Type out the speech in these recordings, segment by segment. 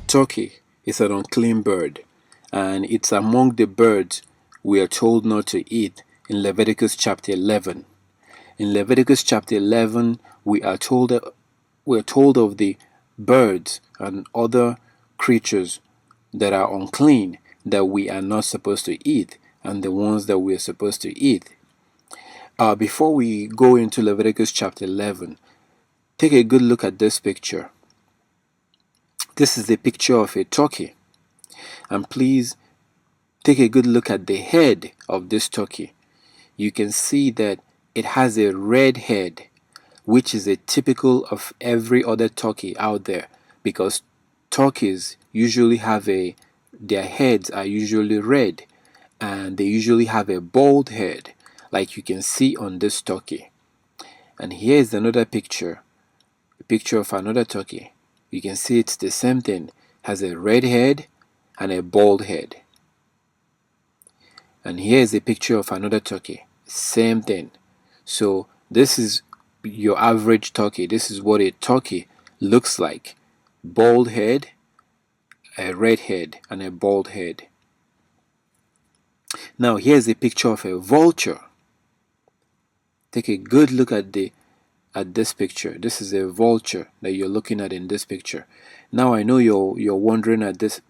turkey is an unclean bird, and it's among the birds we are told not to eat in Leviticus chapter 11. In Leviticus chapter 11, we are told of the birds and other creatures that are unclean that we are not supposed to eat, and the ones that we are supposed to eat. Before we go into Leviticus chapter 11, take a good look at this picture. This is a picture of a turkey, and please take a good look at the head of this turkey. You can see that it has a red head, which is a typical of every other turkey out there, because turkeys usually have their heads are usually red, and they usually have a bald head, like you can see on this turkey. And here is another picture, a picture of another turkey. You can see it's the same thing, has a red head and a bald head. And here is a picture of another turkey, same thing. So this is your average turkey. This is what a turkey looks like: bald head, a red head, and a bald head. Now here's a picture of a vulture. Take a good look at this picture. This is a vulture that you're looking at in this picture. Now I know you're wondering at this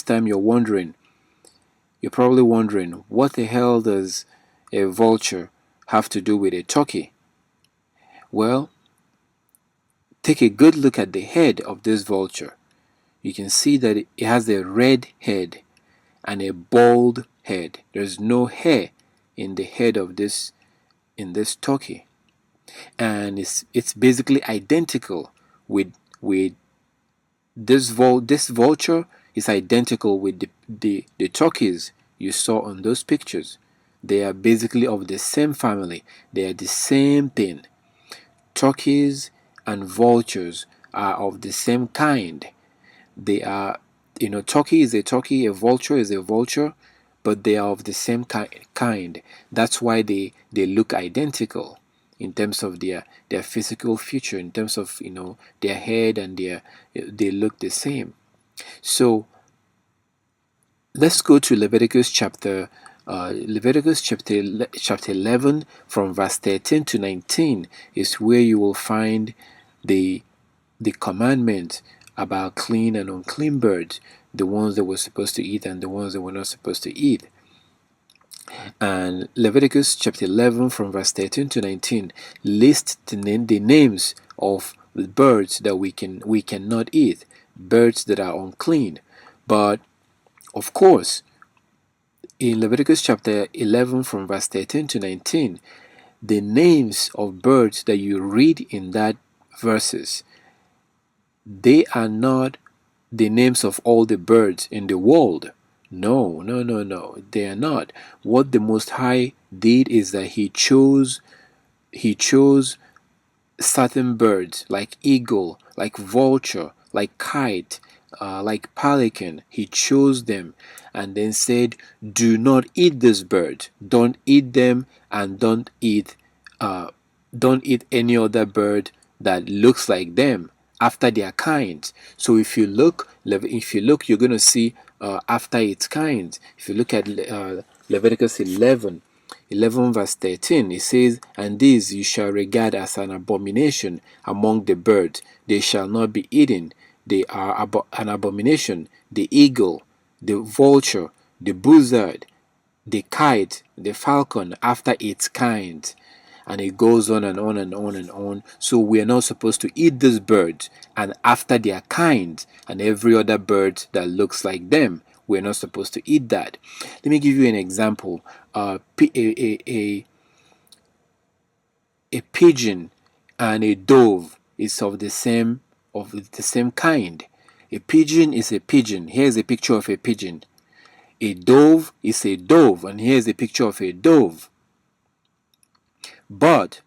time you're probably wondering, what the hell does a vulture have to do with a turkey? Well, take a good look at the head of this vulture. You can see that it has a red head and a bald head. There's no hair in the head of this turkey, and it's basically identical with this vulture is identical with the turkeys you saw on those pictures. They are basically of the same family. They are the same thing. Turkeys and vultures are of the same kind. They are, turkey is a turkey, a vulture is a vulture, but they are of the same kind. That's why they look identical in terms of their physical feature, in terms of their head, and they look the same. So let's go to Leviticus chapter 11 from verse 13 to 19 is where you will find the commandment about clean and unclean birds, the ones that we're supposed to eat and the ones that we're not supposed to eat. And Leviticus chapter 11 from verse 13 to 19 lists the names of the birds that we cannot eat, birds that are unclean. But of course, in Leviticus chapter 11 from verse 13 to 19, the names of birds that you read in that verses, they are not the names of all the birds in the world. No, they are not. What the Most High did is that he chose certain birds, like eagle, like vulture, like kite, like pelican. He chose them and then said, do not eat this bird. Don't eat them, and don't eat any other bird that looks like them after their kind. So if you look, you're going to see after its kind. If you look at Leviticus 11 verse 13, it says, and these you shall regard as an abomination among the birds. They shall not be eaten. They are an abomination: the eagle, the vulture, the buzzard, the kite, the falcon after its kind. And it goes on and on and on and on. So we are not supposed to eat these birds and after their kind, and every other bird that looks like them. We're not supposed to eat that. Let me give you an example. A pigeon and a dove is of the same kind. A pigeon is a pigeon. Here's a picture of a pigeon. A dove is a dove, and here's a picture of a dove. But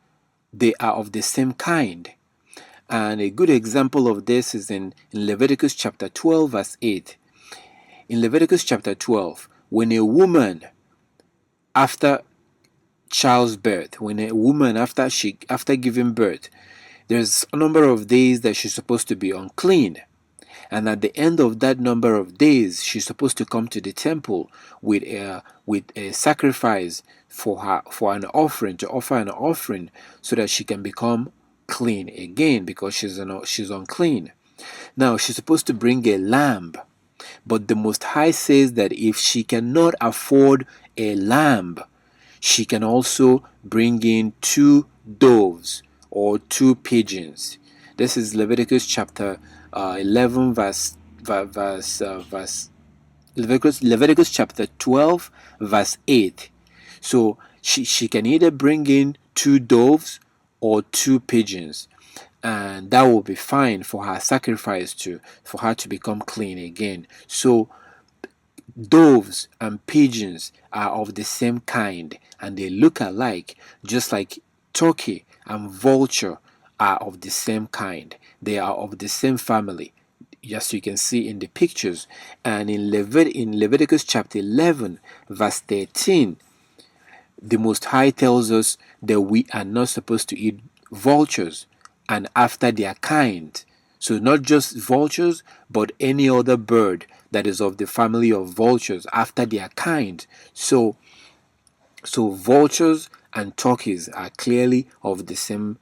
they are of the same kind. And a good example of this is in Leviticus chapter 12 verse 8. In Leviticus chapter 12, when a woman after childbirth, when a woman after giving birth, there's a number of days that she's supposed to be unclean. And at the end of that number of days, she's supposed to come to the temple with a sacrifice for an offering, to offer an offering, so that she can become clean again, because she's unclean. Now she's supposed to bring a lamb, but the Most High says that if she cannot afford a lamb, she can also bring in 2 doves or 2 pigeons. This is Leviticus chapter 11 verse Leviticus chapter 12 verse 8. So she can either bring in 2 doves or 2 pigeons, and that will be fine for her sacrifice, for her to become clean again. So doves and pigeons are of the same kind, and they look alike, just like turkey and vulture are of the same kind. They are of the same family, as you can see in the pictures. And in Leviticus chapter 11 verse 13, the Most High tells us that we are not supposed to eat vultures and after their kind. So not just vultures, but any other bird that is of the family of vultures after their kind. So vultures and turkeys are clearly of the same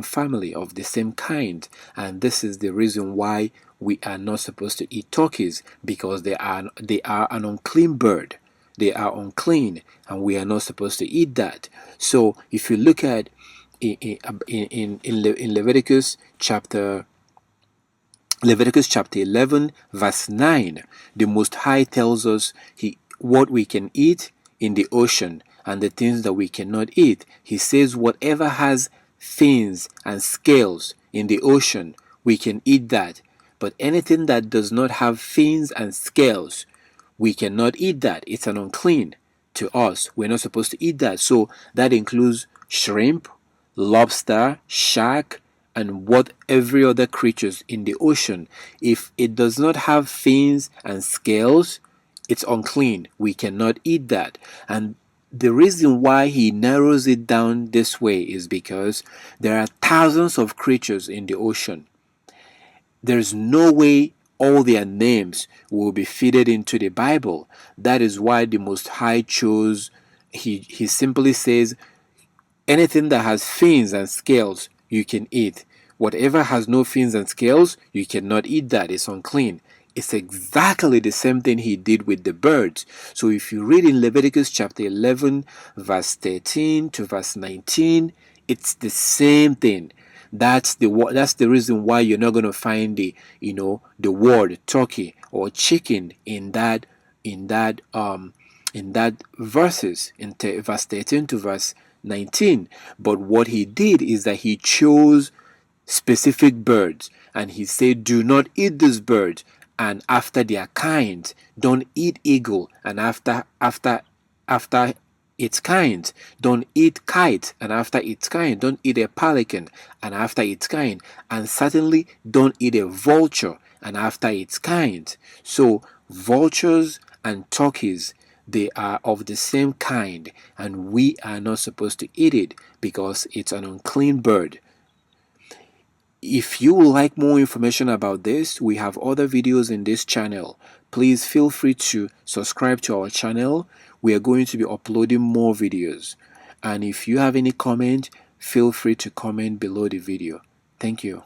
family, of the same kind, and this is the reason why we are not supposed to eat turkeys, because they are an unclean bird. They are unclean, and we are not supposed to eat that. So if you look at in Leviticus chapter 11 verse 9, the Most High tells us what we can eat in the ocean and the things that we cannot eat. He says whatever has fins and scales in the ocean, we can eat that. But anything that does not have fins and scales, we cannot eat that. It's an unclean to us. We're not supposed to eat that. So that includes shrimp, lobster, shark, and what every other creatures in the ocean. If it does not have fins and scales, it's unclean. We cannot eat that. And the reason why he narrows it down this way is because there are thousands of creatures in the ocean. There's no way all their names will be fitted into the Bible. That is why the Most High chose, he simply says, anything that has fins and scales, you can eat. Whatever has no fins and scales, you cannot eat that. It's unclean. It's exactly the same thing he did with the birds. So if you read in Leviticus chapter 11, verse 13 to verse 19, it's the same thing. That's the reason why you're not going to find the word turkey or chicken in that verses, in verse 13 to verse 19. But what he did is that he chose specific birds, and he said, do not eat this bird and after their kind. Don't eat eagle and after its kind. Don't eat kite and after its kind. Don't eat a pelican and after its kind. And certainly don't eat a vulture and after its kind. So vultures and turkeys, they are of the same kind, and we are not supposed to eat it because it's an unclean bird. If you would like more information about this, we have other videos in this channel. Please feel free to subscribe to our channel. We are going to be uploading more videos. And if you have any comment, feel free to comment below the video. Thank you.